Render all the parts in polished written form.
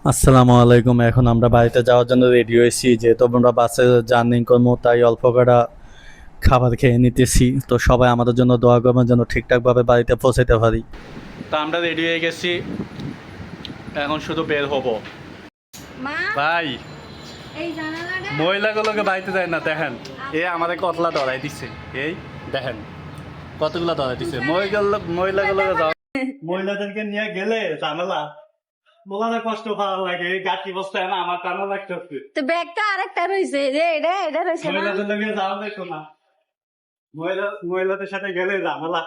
আসসালামু আলাইকুম। এখন আমরা বাড়িতে যাওয়ার জন্য রেডি হয়েছি, যেহেতু আমরা বাসে জার্নি করবো তাই অল্প কটা খাবার খেয়ে নিতেছি। তো সবাই আমাদের জন্য দোয়া করবেন যেন ঠিকঠাকভাবে বাড়িতে পৌঁছাতে পারি। তো আমরা রেডি হয়ে গেছি, এখন শুধু বের হব। মা ভাই এই জানালাটা মহিলাগুলোকে বাড়িতে যায় না, দেখেন এ আমাদের কতলা ধরাই দিচ্ছে। এই দেখেন কতগুলা ধরাই দিচ্ছে। মহিলাগুলোকে যাও, মহিলাদেরকে নিয়ে গেলে ঝামেলা, বলার কষ্ট ভালো লাগে। এই গাছি বস্তায় না আমার টানা লাগতেছে। তো ব্যাগটা আরেকটা রইছে রে, এটা রইছে না। মহিলাদের লোকে যাও দেখো না, মহিলাদের সাথে গেলে ঝামেলা।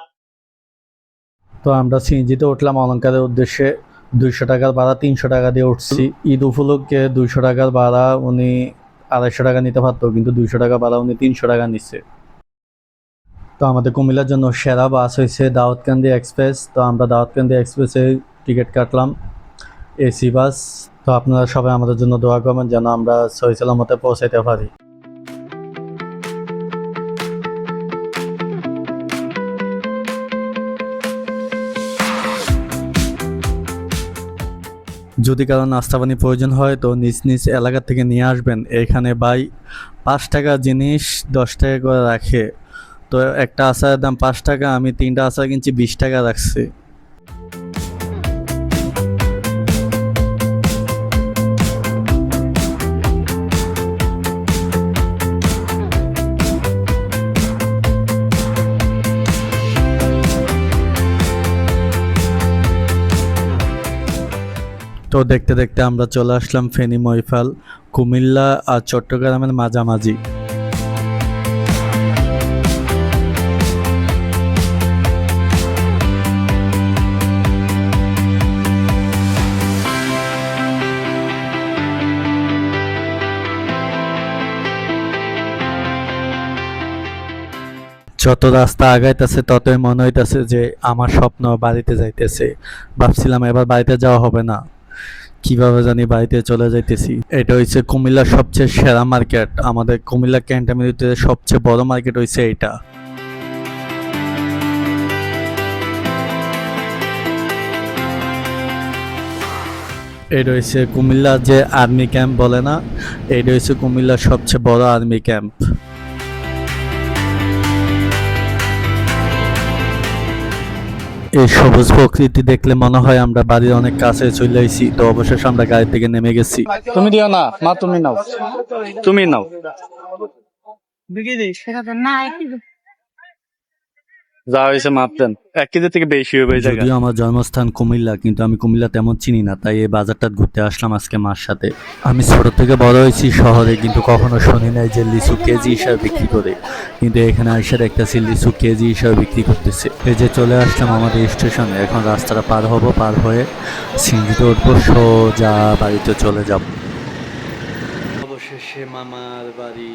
তো আমরা সিএনজিতে উঠলাম অলঙ্কারের উদ্দেশ্যে। 200 টাকার ভাড়া 300 টাকা দিয়ে উঠছি। ঈদ উপলক্ষে 200 টাকার ভাড়া উনি 250 টাকা নিতে পারতো, কিন্তু 200 টাকা ভাড়া উনি 300 টাকা নিচ্ছে। তো আমাদের কুমিল্লার জন্য সেরা বাস হয়েছে দাউদকান্দি এক্সপ্রেস। তো আমরা দাউদকান্দি এক্সপ্রেসে টিকিট কাটলাম, এসি বাস। তো আপনারা সবাই আমাদের জন্য দোয়া করবেন যেন আমরা সহি সালামতে পৌঁছাইতে পারি। যদি কারো নাস্তা পানি প্রয়োজন হয় তো নিজ নিজ এলাকা থেকে নিয়ে আসবেন। এখানে ভাই 5 টাকা জিনিস 10 টাকা করে রাখে। তো একটা আচারের দাম 5 টাকা, আমি 3টা আচার কিনছি 20 টাকা রাখছে। তো দেখতে দেখতে আমরা চলে আসলাম ফেনী মহিফাল, কুমিল্লা আর চট্টগ্রামের মাঝামাঝি। যত রাস্তা আগাইতেছে ততই মনে হইতেছে যে আমার স্বপ্ন বাড়িতে যাইতেছে। ভাবছিলাম এবার বাড়িতে যাওয়া হবে না, কিভাবে জানি বাড়িতে চলে যাইতেছি। এটা হচ্ছে কুমিল্লার সবচেয়ে সেরা মার্কেট, আমাদের কুমিল্লা ক্যান্টনমেন্টে সবচেয়ে বড় মার্কেট হচ্ছে এইটা। এটা হচ্ছে কুমিল্লা যে আর্মি ক্যাম্প বলে না, এটা হচ্ছে কুমিল্লার সবচেয়ে বড় আর্মি ক্যাম্প। এই সবুজ প্রকৃতি দেখলে মনে হয় আমরা বাড়ির অনেক কাছে চলে আইছি। তো অবশেষে আমরা গাড়ি থেকে নেমে গেছি। তুমি দিও না মা, তুমি নাও, তুমি নাও। না একটু যা হয়েছে মাপতেন 1 কেজি থেকে বেশি হবে। যদিও আমার জন্মস্থান কুমিল্লা, কিন্তু আমি কুমিল্লা তেমন চিনি না, তাই এই বাজারটা ঘুরতে আসলাম আজকে মার সাথে। আমি ছোট থেকে বড় হয়েছি শহরে, কিন্তু কখনো শুনি নাই যে লিচু কেজি হিসাবে বিক্রি করে। কিন্তু এখানে এসে দেখতেছি লিচু কেজি হিসাবে বিক্রি করতেছে। এই যে চলে আসলাম আমাদের স্টেশনে, এখন রাস্তাটা পার হব, পার হয়ে সিএনজিতে উঠবো, সোজা বাড়িতে চলে যাব। অবশেষে মামার বাড়ি।